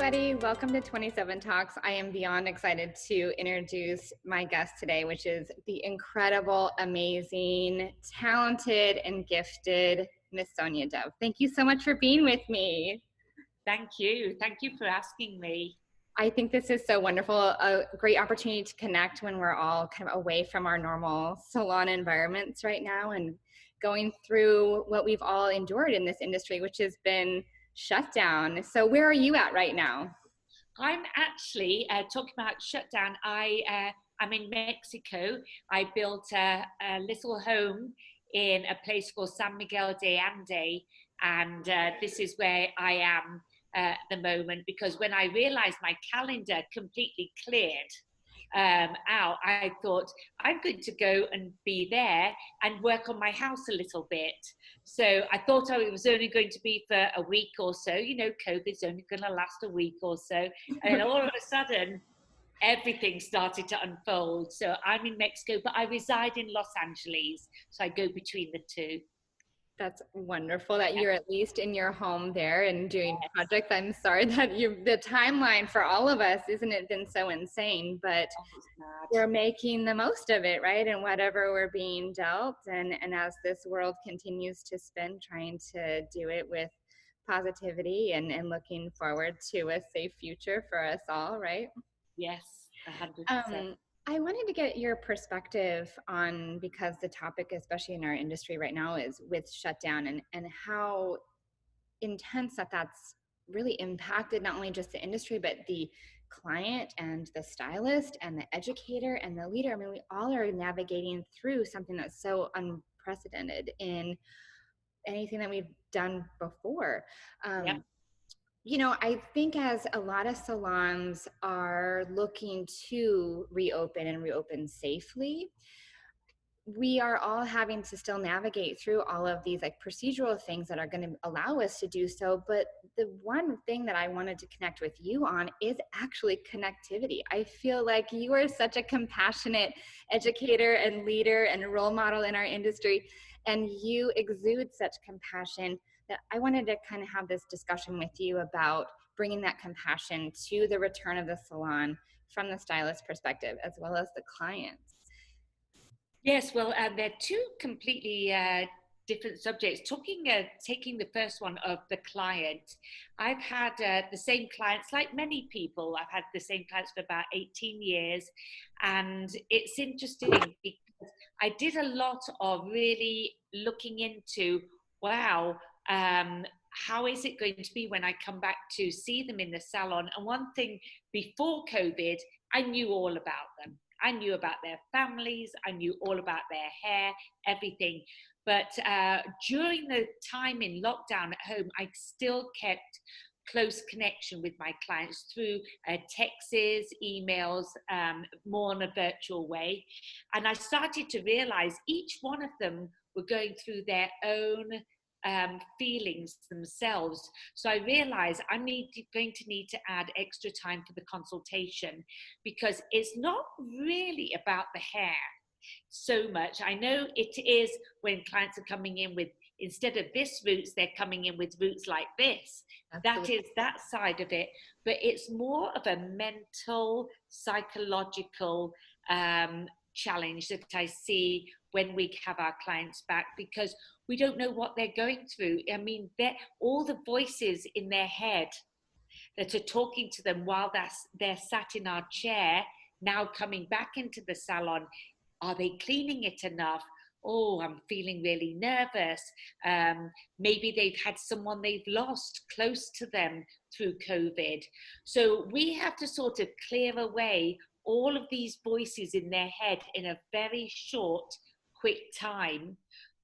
everybody. Welcome to 27 Talks. I am beyond excited to introduce my guest today, which is the incredible, amazing, talented, and gifted Miss Sonya Dove. Thank you so much for being with me. Thank you. Thank you for asking me. I think this is so wonderful, a great opportunity to connect when we're all kind of away from our normal salon environments right now and going through what we've all endured in this industry, which has been shut down. So where are you at right now? I'm actually talking about shutdown. I'm in Mexico. I built a little home in a place called San Miguel de Ande, and this is where I am at the moment, because when I realized my calendar completely cleared out, I thought I'm going to go and be there and work on my house a little bit. So I thought it was only going to be for a week or so. You know, COVID's only going to last a week or so. And all of a sudden, everything started to unfold. So I'm in Mexico, but I reside in Los Angeles. So I go between the two. That's wonderful that you're at least in your home there and doing projects. I'm sorry that the timeline for all of us, isn't it been so insane, but we're making the most of it, right? And whatever we're being dealt, and as this world continues to spin, trying to do it with positivity and looking forward to a safe future for us all, right? Yes, 100%. I wanted to get your perspective on, because the topic, especially in our industry right now, is with shutdown and how intense that's really impacted not only just the industry, but the client and the stylist and the educator and the leader. I mean, we all are navigating through something that's so unprecedented in anything that we've done before. Yep. You know, I think as a lot of salons are looking to reopen and reopen safely, we are all having to still navigate through all of these like procedural things that are going to allow us to do so. But the one thing that I wanted to connect with you on is actually connectivity. I feel like you are such a compassionate educator and leader and role model in our industry, and you exude such compassion that I wanted to kind of have this discussion with you about bringing that compassion to the return of the salon from the stylist perspective as well as the clients. Yes, well, they're two completely different subjects. Taking the first one of the client, I've had the same clients, like many people. I've had the same clients for about 18 years. And it's interesting because I did a lot of really looking into, wow, how is it going to be when I come back to see them in the salon? And one thing, before COVID, I knew all about them. I knew about their families, I knew all about their hair, everything. But during the time in lockdown at home, I still kept close connection with my clients through texts, emails, more in a virtual way. And I started to realize each one of them were going through their own feelings themselves. So I realized I'm going to need to add extra time for the consultation, because it's not really about the hair so much. I know it is when clients are coming in with, instead of this roots, they're coming in with roots like this. Absolutely. That is that side of it. But it's more of a mental, psychological challenge that I see when we have our clients back, because we don't know what they're going through. I mean, all the voices in their head that are talking to them while they're sat in our chair, now coming back into the salon. Are they cleaning it enough? Oh, I'm feeling really nervous. Maybe they've had someone they've lost close to them through COVID. So we have to sort of clear away all of these voices in their head in a very short, quick time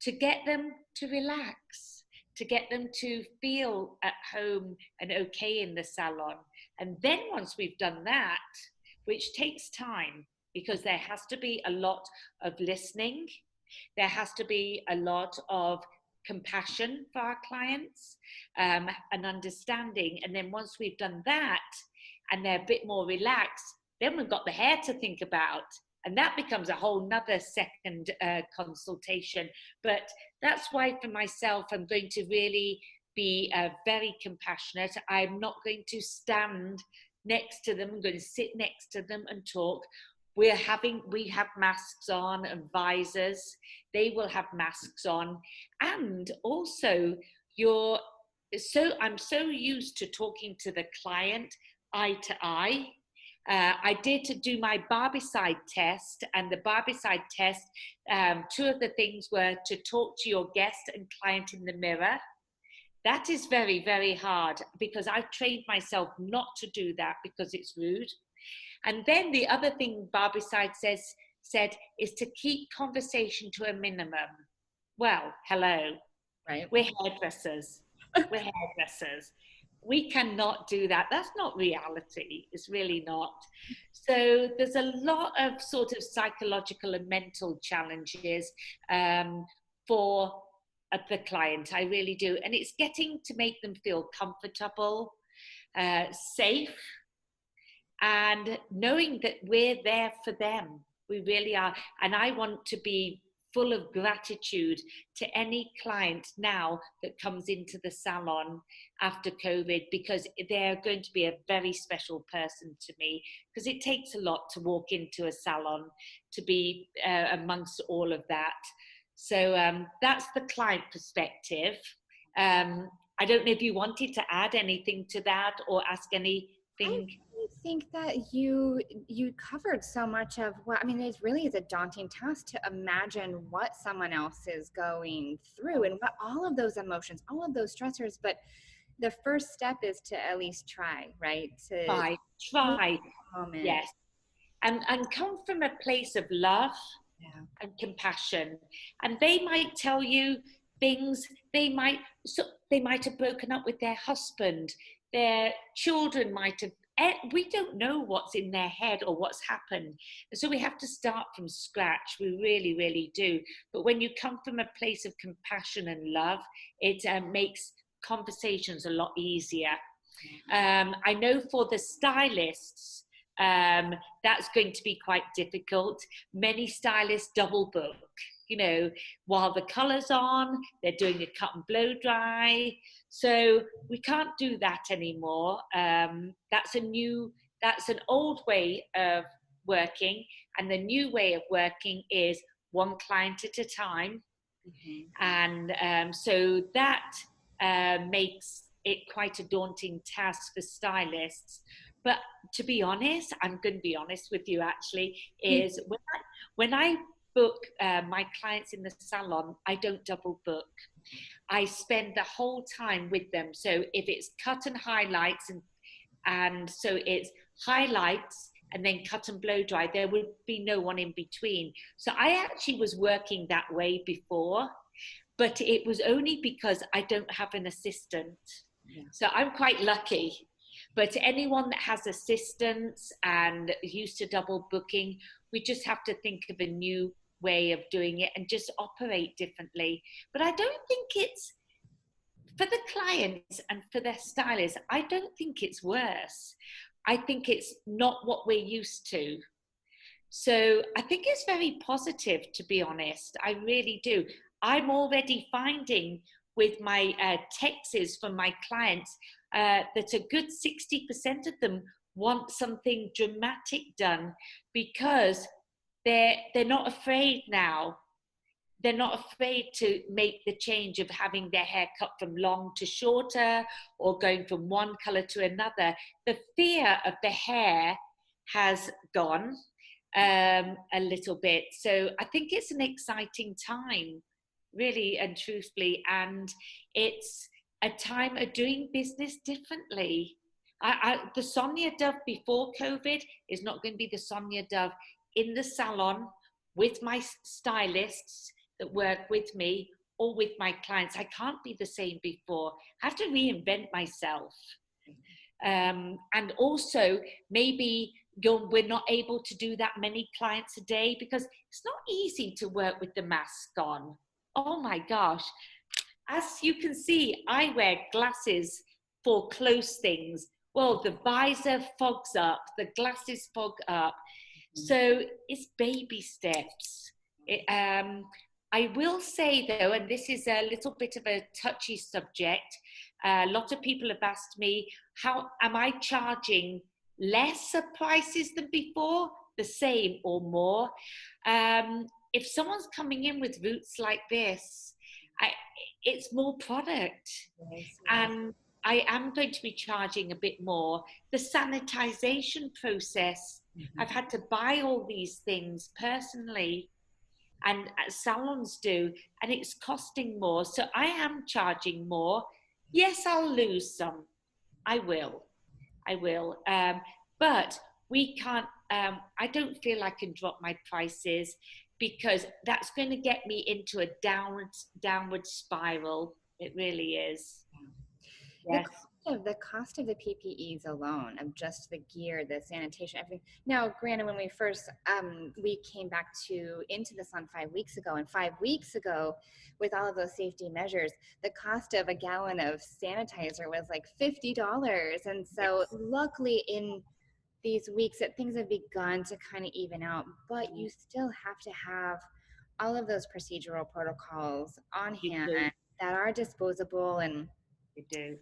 to get them to relax, to get them to feel at home and okay in the salon. And then once we've done that, which takes time, because there has to be a lot of listening, there has to be a lot of compassion for our clients, and understanding. And then once we've done that and they're a bit more relaxed, then we've got the hair to think about. And that becomes a whole nother second consultation. But that's why for myself, I'm going to really be very compassionate. I'm not going to stand next to them. I'm going to sit next to them and talk. We have masks on and visors. They will have masks on. And also I'm so used to talking to the client eye to eye. I did do my barbicide test, and the barbicide test, two of the things were to talk to your guest and client in the mirror. That is very, very hard, because I've trained myself not to do that because it's rude. And then the other thing Barbicide said is to keep conversation to a minimum. Well, hello. Right. We're hairdressers. We're hairdressers. We cannot do that. That's not reality. It's really not. So there's a lot of sort of psychological and mental challenges for the client. I really do. And it's getting to make them feel comfortable, safe, and knowing that we're there for them. We really are. And I want to be full of gratitude to any client now that comes into the salon after COVID, because they're going to be a very special person to me, because it takes a lot to walk into a salon, to be amongst all of that. So that's the client perspective. I don't know if you wanted to add anything to that or ask anything. I think that you covered so much of what, I mean, it really is a daunting task to imagine what someone else is going through and what all of those emotions, all of those stressors. But the first step is to at least try, right? To Try, moment. yes. And come from a place of love, Yeah. and compassion. And they might tell you things, they might have broken up with their husband, their children might have, we don't know what's in their head or what's happened. And so we have to start from scratch. We really, really do. But when you come from a place of compassion and love, it makes conversations a lot easier. I know for the stylists, that's going to be quite difficult. Many stylists double book, you know, while the colour's on, they're doing a cut and blow dry. So we can't do that anymore. That's an old way of working. And the new way of working is one client at a time. Mm-hmm. And so that makes it quite a daunting task for stylists. But to be honest, I'm going to be honest with you actually, is when I book my clients in the salon, I don't double book. I spend the whole time with them. So if it's cut and highlights, and so it's highlights and then cut and blow dry, there would be no one in between. So I actually was working that way before, but it was only because I don't have an assistant. Yeah. So I'm quite lucky. But anyone that has assistants and used to double booking, we just have to think of a new way of doing it and just operate differently. But I don't think it's, for the clients and for their stylists, I don't think it's worse. I think it's not what we're used to. So I think it's very positive, to be honest. I really do. I'm already finding with my texts from my clients that a good 60% of them want something dramatic done, because they're not afraid now. They're not afraid to make the change of having their hair cut from long to shorter or going from one color to another. The fear of the hair has gone a little bit. So I think it's an exciting time, really and truthfully, and it's a time of doing business differently. The Sonya Dove before COVID is not going to be the Sonya Dove in the salon with my stylists that work with me or with my clients. I can't be the same before. I have to reinvent myself. And also maybe we're not able to do that many clients a day, because it's not easy to work with the mask on. Oh my gosh. As you can see, I wear glasses for close things. Well, the visor fogs up, the glasses fog up. So it's baby steps. I will say though, and this is a little bit of a touchy subject, a lot of people have asked me, how am I charging lesser prices than before, the same or more? If someone's coming in with roots like this, I, it's more product, Yes, yes. and I am going to be charging a bit more. The sanitization process, Mhm. I've had to buy all these things personally, and salons do, and it's costing more. So I am charging more. Yes, I'll lose some. I will. I will. But we can't. I don't feel I can drop my prices because that's going to get me into a downward spiral. It really is. The Yes. cost of the PPEs alone, of just the gear, the sanitation, everything. Now, granted, when we first we came back to into the sun 5 weeks ago, and 5 weeks ago, with all of those safety measures, the cost of a gallon of sanitizer was like $50, and so Yes. luckily in these weeks that things have begun to kind of even out, but you still have to have all of those procedural protocols on You hand do. that are disposable, and You do.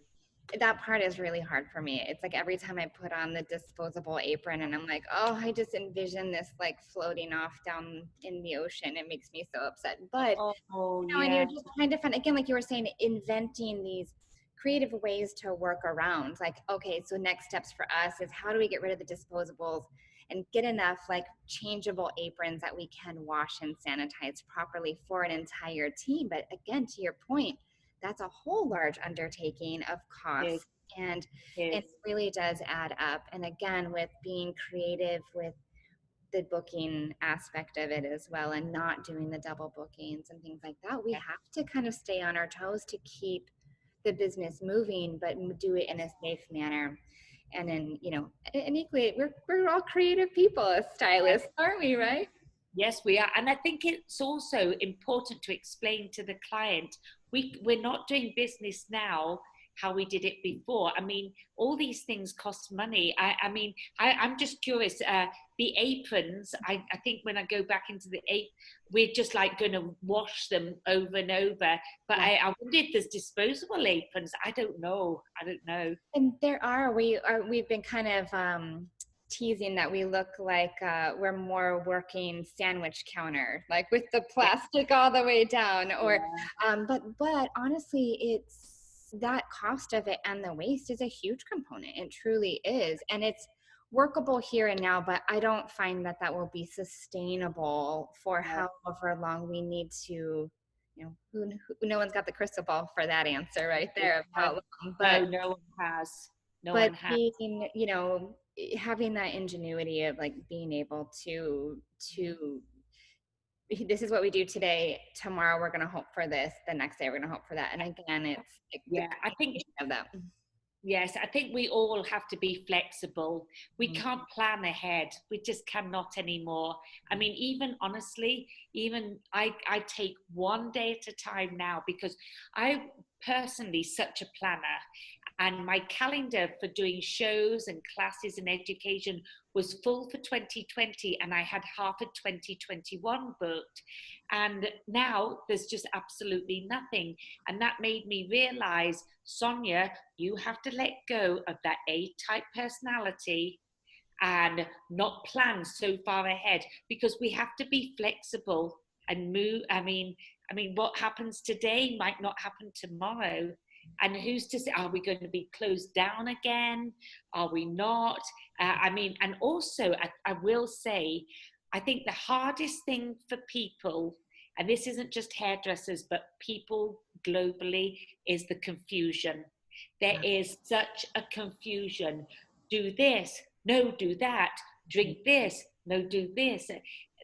that part is really hard for me. It's like every time I put on the disposable apron and I'm like, oh, I just envision this like floating off down in the ocean. It makes me so upset. But Oh, and you're yeah. just trying to find, again, like you were saying, inventing these creative ways to work around. Like, okay, so next steps for us is how do we get rid of the disposables and get enough like changeable aprons that we can wash and sanitize properly for an entire team. But again, to your point, that's a whole large undertaking of It costs, and is. it really does add up. And again, with being creative with the booking aspect of it as well, and not doing the double bookings and things like that, we Yeah. have to kind of stay on our toes to keep the business moving, but do it in a safe manner. And then, and equally, we're all creative people as Yes. stylists, aren't we, right? Yes, we are. And I think it's also important to explain to the client we're not doing business now how we did it before. I mean, all these things cost money. I mean, I'm just curious. The aprons, I think when I go back into the apron, we're just like going to wash them over and over. But Yeah. I wonder if there's disposable aprons. I don't know. I don't know. And we've been kind of teasing that we look like we're more working sandwich counter, like with the Yeah, plastic all the way down. Or yeah, but honestly, it's that cost of it and the waste is a huge component. It truly is, and it's workable here and now, but I don't find that that will be sustainable for yeah. however long we need to. No one's got the crystal ball for that answer right there of how long, No, but no one has. No but one has. being, having that ingenuity of like being able to this is what we do today, tomorrow we're going to hope for this, the next day we're going to hope for that, and again it's like the Yeah, I think combination of that. yes, I think we all have to be flexible. We Mhm. can't plan ahead. We just cannot anymore. I mean, even honestly, even I take one day at a time now because I personally such a planner, and my calendar for doing shows and classes and education was full for 2020, and I had half of 2021 booked, and now there's just absolutely nothing. And that made me realize, Sonia, you have to let go of that A-type personality and not plan so far ahead, because we have to be flexible and move. I mean, what happens today might not happen tomorrow. And who's to say, are we going to be closed down again? Are we not? I mean, and also, I will say, I think the hardest thing for people, and this isn't just hairdressers, but people globally, is the confusion. There Yeah. is such a confusion. Do this, no, do that. Drink this, no, do this.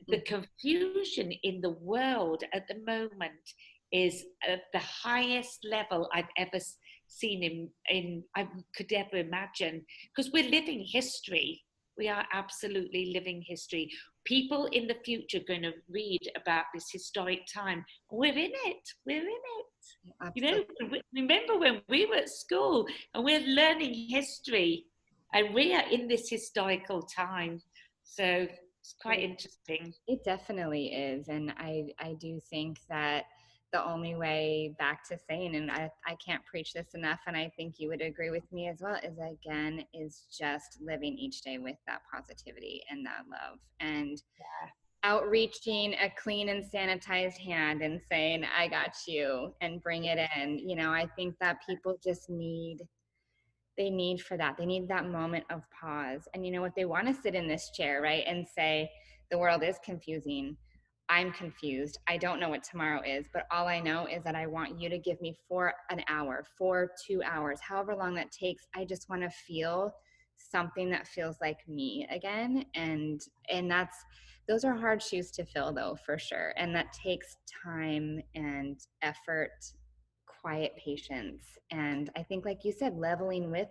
The confusion in the world at the moment is at the highest level I've ever seen in I could ever imagine, because we're living history. We are absolutely living history. People in the future are going to read about this historic time. We're in it. We're in it. You Absolutely. know, remember when we were at school and we're learning history, and we are in this historical time. So It's quite interesting. It definitely is. And I do think that the only way back to sane, and I can't preach this enough, and I think you would agree with me as well, is again, is just living each day with that positivity and that love and outreaching a clean and sanitized hand and saying, I got you, and bring it in. You know, I think that people just need, they need for that. They need that moment of pause. And you know what? They want to sit in this chair, right? And say, the world is confusing. I'm confused. I don't know what tomorrow is, but all I know is that I want you to give me for an hour, for 2 hours, however long that takes. I just want to feel something that feels like me again. And that's, those are hard shoes to fill though, for sure. And that takes time and effort, quiet patience. And I think, like you said, leveling with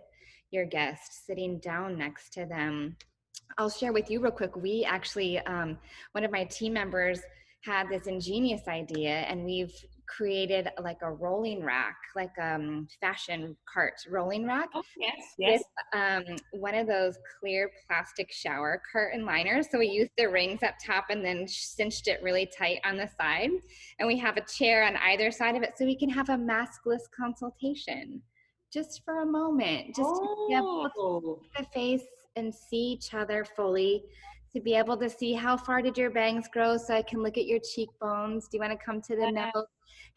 your guests, sitting down next to them. I'll share with you real quick. We actually, one of my team members had this ingenious idea, and we've created like a rolling rack, like fashion cart rolling rack Oh, yes, with yes. one of those clear plastic shower curtain liners. So we used the rings up top and then cinched it really tight on the side. And we have a chair on either side of it so we can have a maskless consultation just for a moment, just to be able to Oh, see the face and see each other fully, to be able to see how far did your bangs grow so I can look at your cheekbones. Do you want to come to the nose?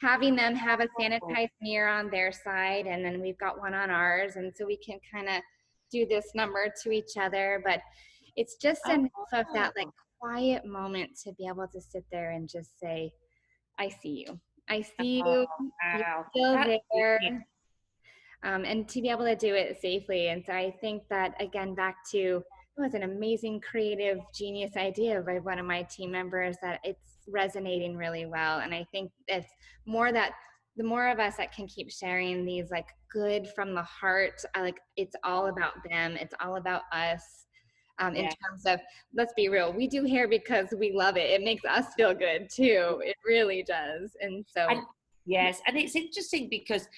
Having them have a oh, sanitized mirror on their side, and then we've got one on ours, and so we can kind of do this number to each other. But it's just enough of that like oh, quiet moment to be able to sit there and just say, I see you. I see oh, you. You're wow. still That's there. brilliant. And to be able to do it safely. And so I think that, again, back to, it was an amazing, creative, genius idea by one of my team members that it's resonating really well. And I think it's more that the more of us that can keep sharing these like good from the heart, like it's all about them, it's all about us. In Yeah. terms of, let's be real, we do hair because we love it. It makes us feel good too. It really does. And so, And yes, and it's interesting because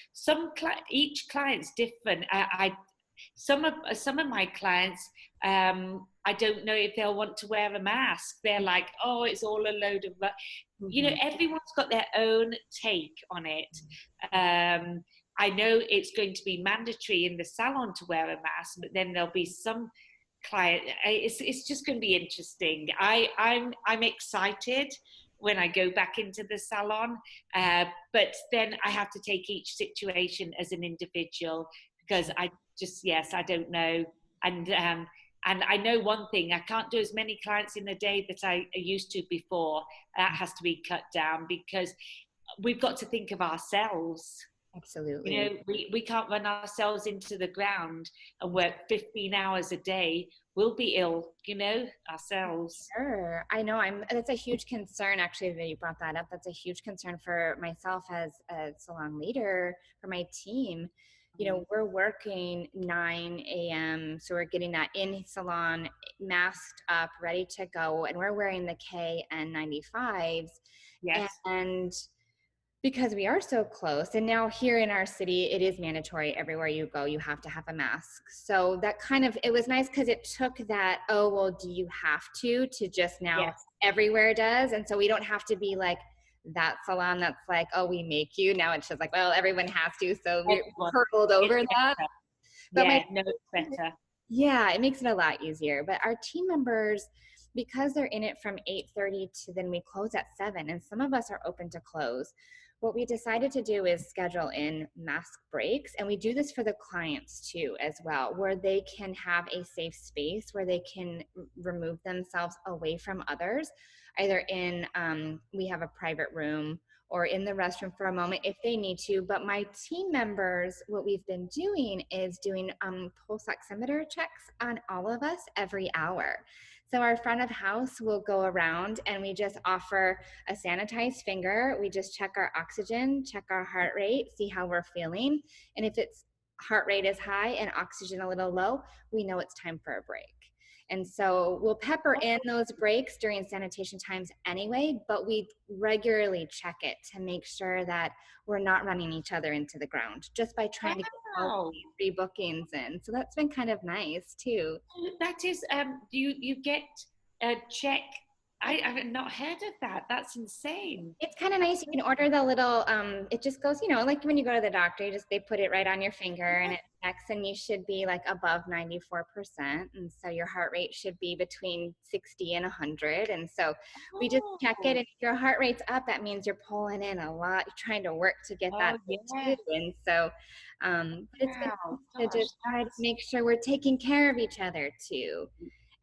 each client's different. Some of my clients, I don't know if they'll want to wear a mask. They're like, oh, it's all a load of, mhm. everyone's got their own take on it. I know it's going to be mandatory in the salon to wear a mask, but then there'll be some client. It's just going to be interesting. I'm excited when I go back into the salon, but then I have to take each situation as an individual because I just, yes, I don't know. And I know one thing, I can't do as many clients in a day that I used to before. That has to be cut down because we've got to think of ourselves. Absolutely. We can't run ourselves into the ground and work 15 hours a day. We'll be ill, ourselves. Sure. I know that's a huge concern actually that you brought that up. That's a huge concern for myself as a salon leader for my team. You know, we're working 9 a.m. So we're getting that in salon, masked up, ready to go. And we're wearing the KN95s. Yes. And because we are so close, and now here in our city it is mandatory, everywhere you go you have to have a mask. So that kind of, it was nice because it took that, oh well, do you have to just now Yes. everywhere does. And so we don't have to be like that salon that's like, oh, we make you. Now it's just like, well, everyone has to, so we're Everyone. hurtled It's over that. better. But my, Yeah, no, it's better. yeah, it makes it a lot easier. But our team members, because they're in it from 8:30 to then we close at 7, and some of us are open to close. What we decided to do is schedule in mask breaks, and we do this for the clients too as well, where they can have a safe space where they can remove themselves away from others, either in we have a private room or in the restroom for a moment if they need to. But my team members, what we've been doing is doing pulse oximeter checks on all of us every hour. So our front of house will go around and we just offer a sanitized finger. We just check our oxygen, check our heart rate, see how we're feeling. And if it's heart rate is high and oxygen a little low, we know it's time for a break. And so we'll pepper in those breaks during sanitation times anyway, but we regularly check it to make sure that we're not running each other into the ground just by trying to get all Wow. these rebookings in. So that's been kind of nice too. That is, you get check. I've not heard of that. That's insane. It's kind of nice. You can order the little, it just goes, like when you go to the doctor, they put it right on your finger and it checks, and you should be like above 94%. And so your heart rate should be between 60 and 100. And so we just check it. And Oh, if your heart rate's up, that means you're pulling in a lot, you're trying to work to get that oh up yeah. too. And so, but it's been Wow. nice to Gosh, just try to make sure we're taking care of each other too.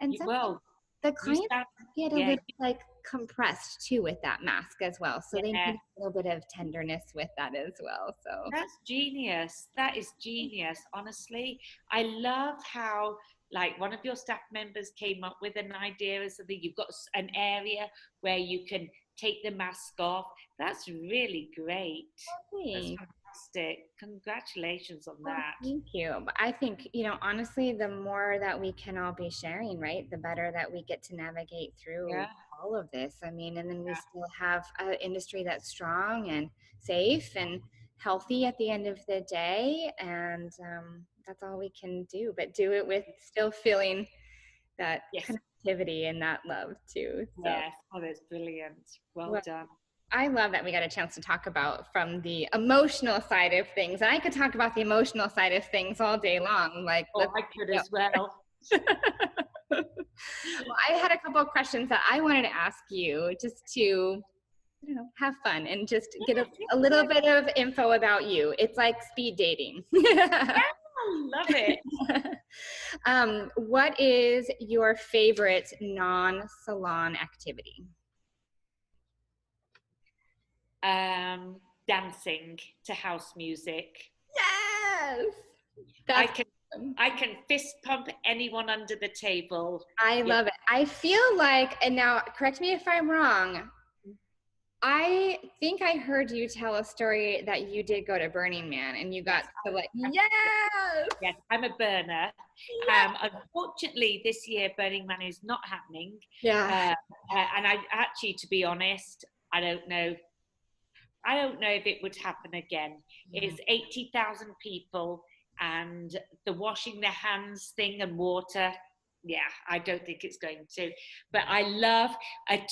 And you sometimes well, the you clients sound, get a yeah, little like compressed too with that mask as well. So they yeah. need a little bit of tenderness with that as well. So That's genius. That is genius, honestly. I love how, like, one of your staff members came up with an idea as something. You've got an area where you can take the mask off. That's really great. That's thanks. fantastic. Congratulations on Well, that. thank you. But I think, honestly, the more that we can all be sharing, right, the better that we get to navigate through Yeah, all of this. I mean, and then we yeah, still have an industry that's strong and safe and healthy at the end of the day. And that's all we can do, but do it with still feeling that yes, connectivity and that love too. So, yes. Oh, that's brilliant. Well well, done. I love that we got a chance to talk about from the emotional side of things. And I could talk about the emotional side of things all day long. Like, Oh, let's, I could you as well. well, I had a couple of questions that I wanted to ask you just to, have fun and just Yeah, get a yeah, little yeah. bit of info about you. It's like speed dating. I love it. What is your favorite non-salon activity? Dancing to house music. Yes, I that's can awesome. I can fist pump anyone under the table. I Yeah. love it. I feel like, and now correct me if I'm wrong, I think I heard you tell a story that you did go to Burning Man and you got Yes. to like, I'm, yes, yes, I'm a burner. yes. Unfortunately, this year Burning Man is not happening, Yeah. uh, and I actually, to be honest, I don't know. I don't know if it would happen again. Yeah. It's 80,000 people, and the washing their hands thing and water. Yeah, I don't think it's going to. But I love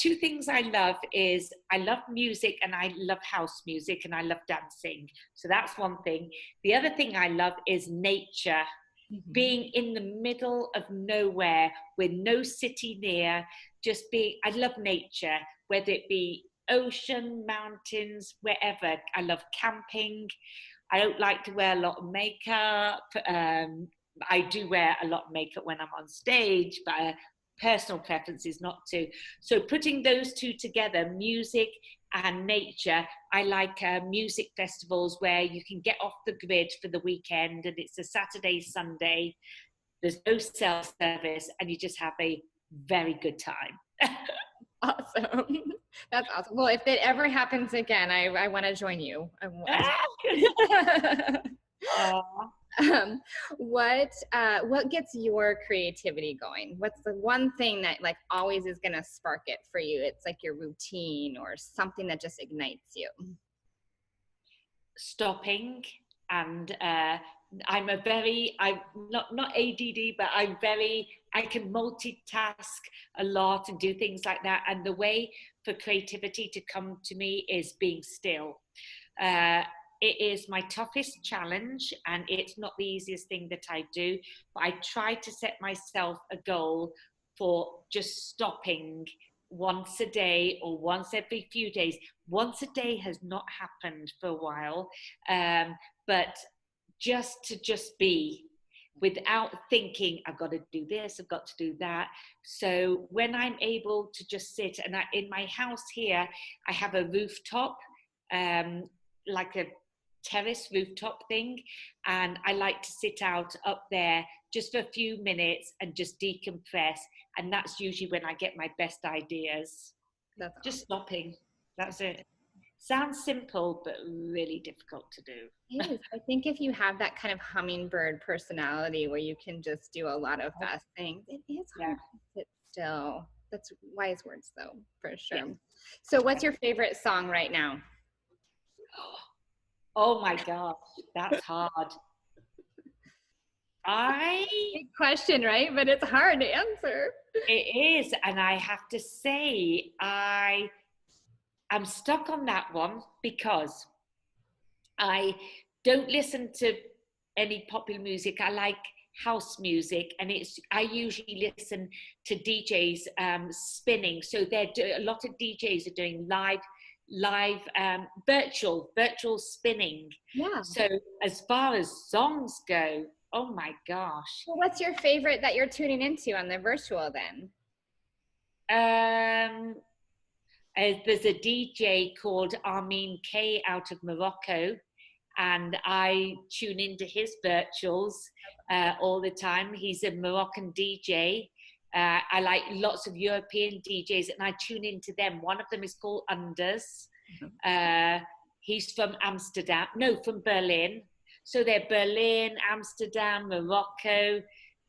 two things I love is I love music and I love house music and I love dancing. So that's one thing. The other thing I love is nature, Mhm. being in the middle of nowhere with no city near, just being, I love nature, whether it be ocean, mountains, wherever. I love camping. I don't like to wear a lot of makeup. I do wear a lot of makeup when I'm on stage, but personal preference is not to. So putting those two together, music and nature, I like music festivals where you can get off the grid for the weekend and it's a Saturday, Sunday. There's no cell service and you just have a very good time. Awesome. That's awesome. Well, if it ever happens again, I want to join you. Oh, um, what gets your creativity going? What's the one thing that like always is gonna spark it for you? It's like your routine or something that just ignites you. stopping and I'm not ADD, but I can multitask a lot and do things like that. And the way for creativity to come to me is being still. Uh, it is my toughest challenge and it's not the easiest thing that I do, but I try to set myself a goal for just stopping once a day or once every few days. Once a day has not happened for a while, but just be without thinking I've got to do this, I've got to do that. So when I'm able to just sit, and in my house here I have a rooftop, um, like a terrace rooftop thing, and I like to sit out up there just for a few minutes and just decompress, and that's usually when I get my best ideas. That's Just awesome. stopping, that's it. Sounds simple but really difficult to do. It is. I think if you have that kind of hummingbird personality where you can just do a lot of fast things, it is Yeah. hard to sit still. That's wise words, though, for Yes. sure. So, what's your favorite song right now? Oh my gosh, that's hard. I Big question, right? But it's hard to answer. It is, and I have to say, I am stuck on that one because I don't listen to any popular music. I like house music, and I usually listen to DJs spinning. So a lot of DJs are doing virtual spinning. Yeah. So as far as songs go, oh my gosh. Well, what's your favorite that you're tuning into on the virtual then? Um, there's a DJ called Armin K out of Morocco, and I tune into his virtuals all the time. He's a Moroccan DJ. I like lots of European DJs, and I tune into them. One of them is called Unders. He's from Amsterdam, no, from Berlin. So they're Berlin, Amsterdam, Morocco.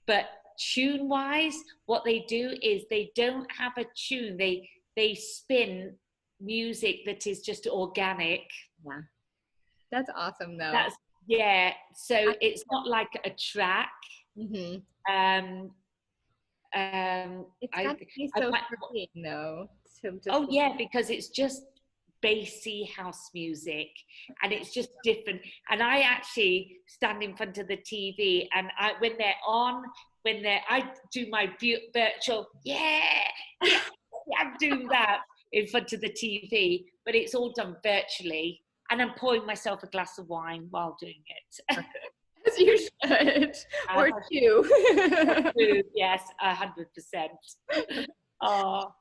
But tune-wise, what they do is they don't have a tune. They spin music that is just organic. Yeah. That's awesome though. That's yeah. So it's not like a track. Mm-hmm. Um, It's got to be so freeing though. oh yeah, because it's just bassy house music, and it's just different. And I actually stand in front of the TV, and when they're on, I do my virtual, yeah, I'm doing that in front of the TV, but it's all done virtually. And I'm pouring myself a glass of wine while doing it. As you should. Or two. Yes, 100%. Oh.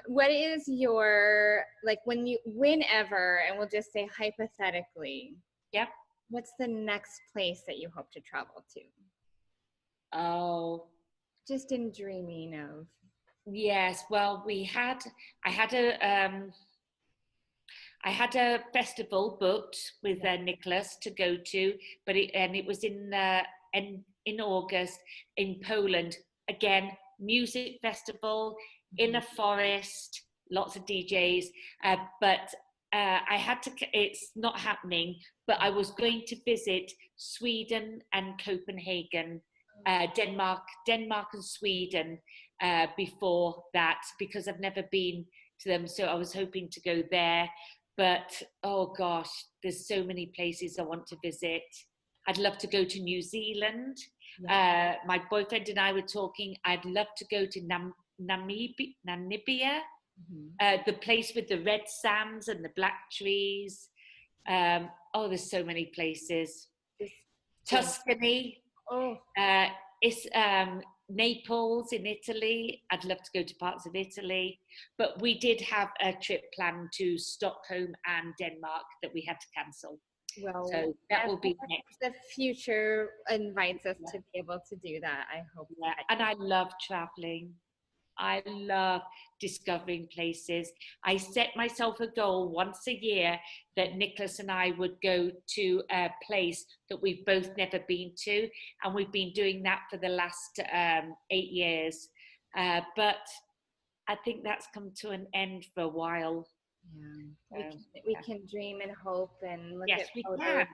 What is your, like whenever, and we'll just say hypothetically, yep. What's the next place that you hope to travel to? Oh. Just in dreaming of. Yes, well, I had a festival booked with Nicholas to go to, but it was in August in Poland. Again, music festival in a forest, lots of DJs. But I had to. It's not happening. But I was going to visit Sweden and Copenhagen, Denmark and Sweden before that, because I've never been to them. So I was hoping to go there. But oh gosh, there's so many places I want to visit. I'd love to go to New Zealand. Yeah. My boyfriend and I were talking. I'd love to go to Namibia, the place with the red sands and the black trees. There's so many places. Tuscany. It's Naples in Italy. I'd love to go to parts of Italy, but we did have a trip planned to Stockholm and Denmark that we had to cancel. Well, so that will be next. The future invites us to be able to do that. I hope. Yeah, and I love traveling. I love discovering places. I set myself a goal once a year that Nicholas and I would go to a place that we've both never been to. And we've been doing that for the last 8 years. But I think that's come to an end for a while. Yeah. We can dream and hope and look at photos. Can.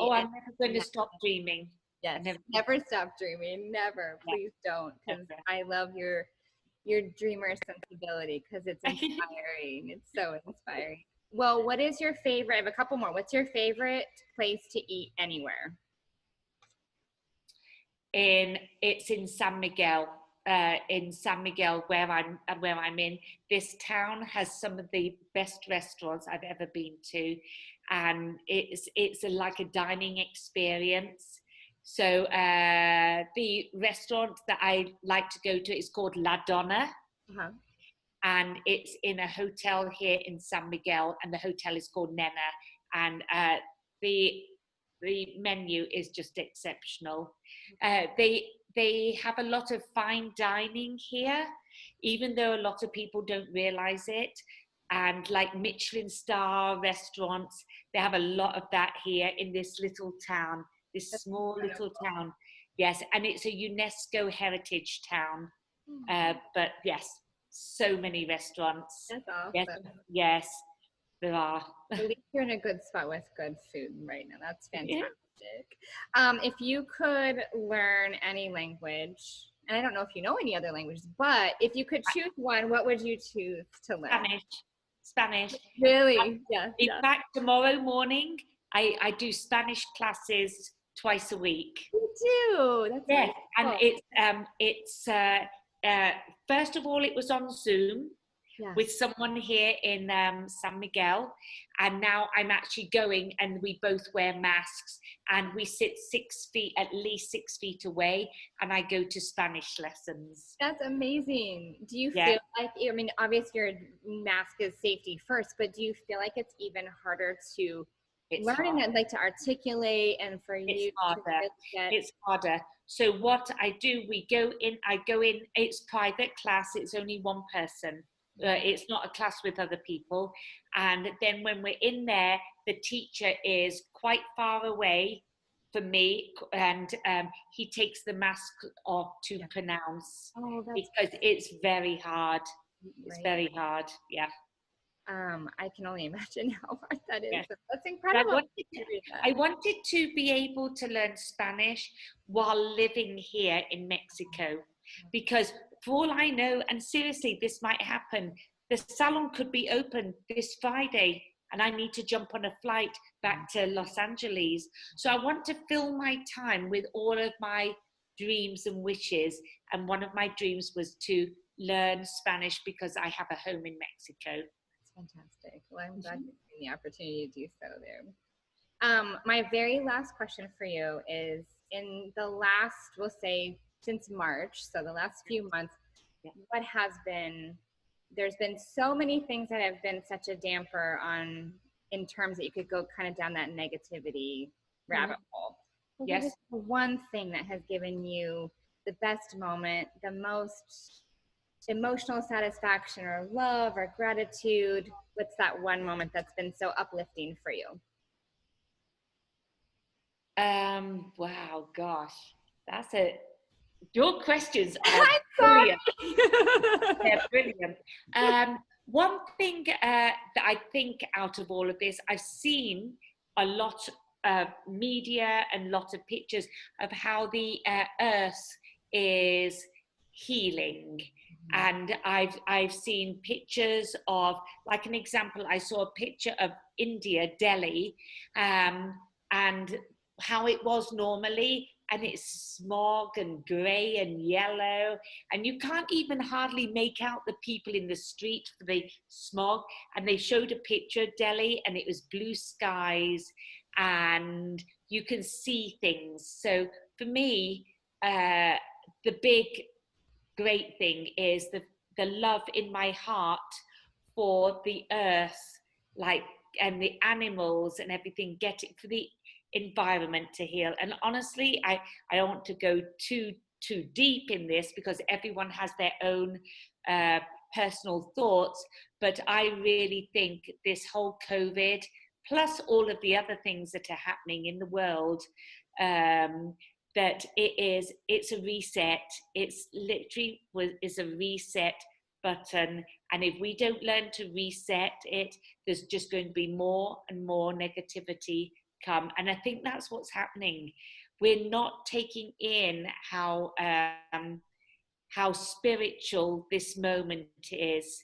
I'm never going to stop dreaming. Yes, never stop dreaming. Never. Please don't. Because I love your dreamer sensibility, because it's inspiring. It's so inspiring. Well, what is your favorite? I have a couple more. What's your favorite place to eat anywhere? It's in San Miguel. In San Miguel, where I'm in. This town has some of the best restaurants I've ever been to, and it's like a dining experience. So the restaurant that I like to go to is called La Donna, and it's in a hotel here in San Miguel, and the hotel is called Nena, and the menu is just exceptional. They have a lot of fine dining here, even though a lot of people don't realize it. And like Michelin star restaurants, they have a lot of that here in this little town, this small little town. Yes, and it's a UNESCO heritage town. But yes, so many restaurants. That's awesome. Yes. There are. At least you're in a good spot with good food right now. That's Yeah. fantastic. If you could learn any language, and I don't know if you know any other languages, but if you could choose one, what would you choose to learn? Spanish. Spanish. Really? Yes, In yes. fact, tomorrow morning, I do Spanish classes twice a week. You do. That's Yes, and wonderful. it's uh, first of all, it was on Zoom with Yes. someone here in San Miguel, and now I'm actually going, and we both wear masks, and we sit 6 feet, at least 6 feet away, and I go to Spanish lessons. That's amazing. Do you Yeah, feel like, I mean, obviously your mask is safety first, but do you feel like it's even harder to it's learn hard. and like to articulate and for It's you to harder. really get, It's harder. So what I do, I go in, it's private class, it's only one person. It's not a class with other people. And then when we're in there, the teacher is quite far away from me, and he takes the mask off to yeah. pronounce, Oh, that's because it's very hard. It's right. very hard. Yeah. I can only imagine how hard that is. Yeah. That's I incredible wanted, hearing that. I wanted to be able to learn Spanish while living here in Mexico, because for all I know, and seriously, this might happen, the salon could be open this Friday and I need to jump on a flight back to Los Angeles. So I want to fill my time with all of my dreams and wishes. And one of my dreams was to learn Spanish because I have a home in Mexico. That's fantastic. Well, I'm glad you're getting the opportunity to do so there. My very last question for you is in the last, we'll say since March, so the last few months, Yeah. what has been, there's been so many things that have been such a damper on, in terms that you could go kind of down that negativity Mm. rabbit hole. What is Yes. the one thing that has given you the best moment, the most emotional satisfaction or love or gratitude? What's that one moment that's been so uplifting for you? Wow, gosh, that's a your questions are I'm brilliant. sorry. They're brilliant. One thing that I think out of all of this, I've seen a lot of media and lot of pictures of how the earth is healing. And I've seen pictures of, like an example, I saw a picture of India, Delhi, and how it was normally, and it's smog and grey and yellow, and you can't even hardly make out the people in the street for the smog. And they showed a picture of Delhi, and it was blue skies, and you can see things. So for me, the big great thing is the love in my heart for the earth, like, and the animals and everything, getting for the environment to heal. And honestly, I don't want to go too deep in this because everyone has their own uh, personal thoughts, but I really think this whole COVID, plus all of the other things that are happening in the world, um, that it's a reset. It's literally is a reset button, and if we don't learn to reset it, there's just going to be more and more negativity come. And I think that's what's happening. We're not taking in how spiritual this moment is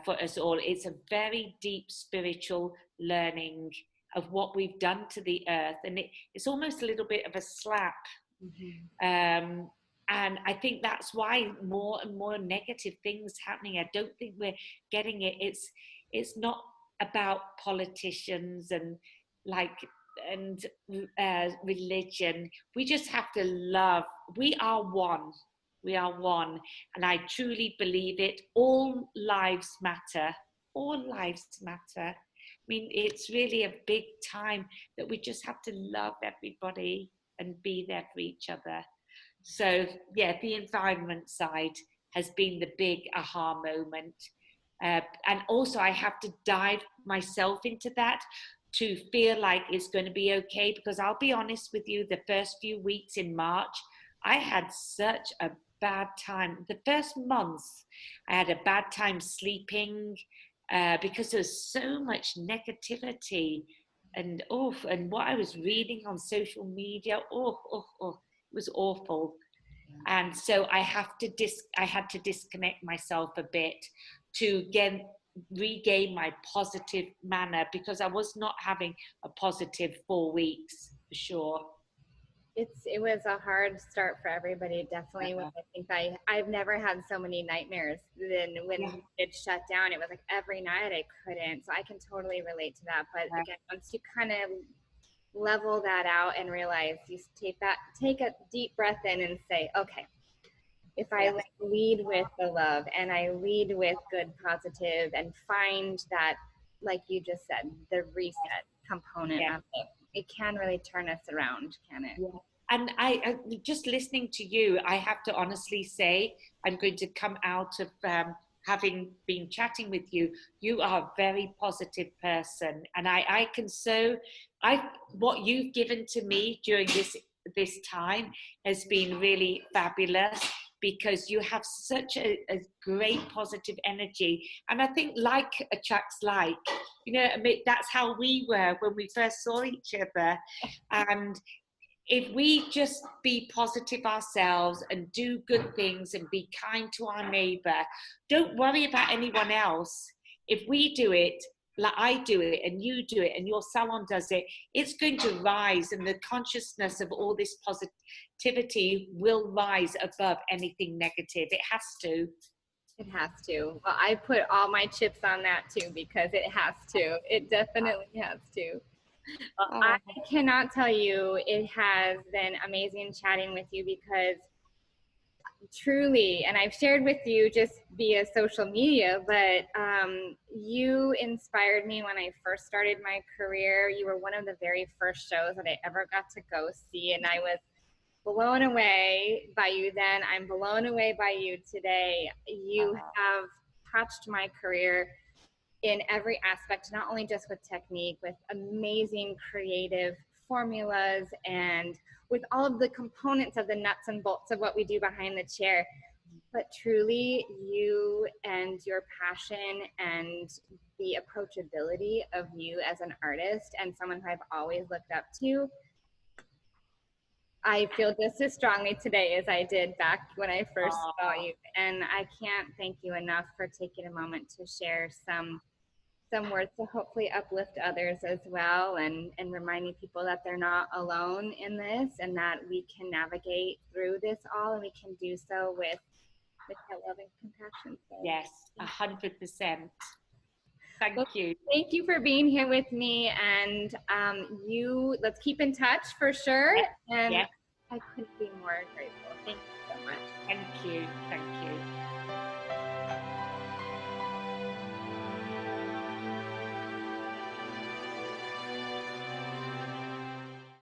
for us all. It's a very deep spiritual learning of what we've done to the earth, and it's almost a little bit of a slap. Mhm. Um, and I think that's why more and more negative things happening. I don't think we're getting it. It's not about politicians and like and religion. We just have to love. We are one. We are one, and I truly believe it. All lives matter. All lives matter. I mean, it's really a big time that we just have to love everybody and be there for each other. So, yeah, the environment side has been the big aha moment. And also, I have to dive myself into that to feel like it's going to be okay. Because I'll be honest with you, the first few weeks in March, I had such a bad time. The first months, I had a bad time sleeping. because there's so much negativity and what I was reading on social media. It was awful. And so I had to disconnect myself a bit to regain my positive manner, because I was not having a positive 4 weeks for sure. It was a hard start for everybody. Definitely, when Uh, I think I've never had so many nightmares. Then yeah, when it shut down, it was like every night I couldn't. So I can totally relate to that. But yeah, again, once you kind of level that out and realize, you take a deep breath in and say, okay, if I yeah, like lead with the love and I lead with good positive and find that, like you just said, the reset component yeah. of it, it can really turn us around, can it? Yeah. And just listening to you, I have to honestly say, I'm going to come out of having been chatting with you. You are a very positive person, and I can what you've given to me during this time has been really fabulous, because you have such a great positive energy, and I think like attracts like. You know, I mean, that's how we were when we first saw each other, and if we just be positive ourselves and do good things and be kind to our neighbor, don't worry about anyone else. If we do it, like I do it, and you do it, and your salon does it, it's going to rise, and the consciousness of all this positivity will rise above anything negative. It has to. It has to. Well, I put all my chips on that too because it has to. It definitely has to. Well, I Oh, cannot tell you, it has been amazing chatting with you because truly, and I've shared with you just via social media, but you inspired me when I first started my career. You were one of the very first shows that I ever got to go see, and I was blown away by you then. I'm blown away by you today. You oh, have touched my career in every aspect, not only just with technique, with amazing creative formulas and with all of the components of the nuts and bolts of what we do behind the chair. But truly, you and your passion and the approachability of you as an artist and someone who I've always looked up to, I feel just as strongly today as I did back when I first saw oh. you. And I can't thank you enough for taking a moment to share some words to hopefully uplift others as well, and reminding people that they're not alone in this and that we can navigate through this all, and we can do so with that love and compassion. So Yes, 100%. Thank well, you. thank you for being here with me, and let's keep in touch for sure. Yes, And yes. I couldn't be more grateful. Thank you so much. Thank you. Thank you.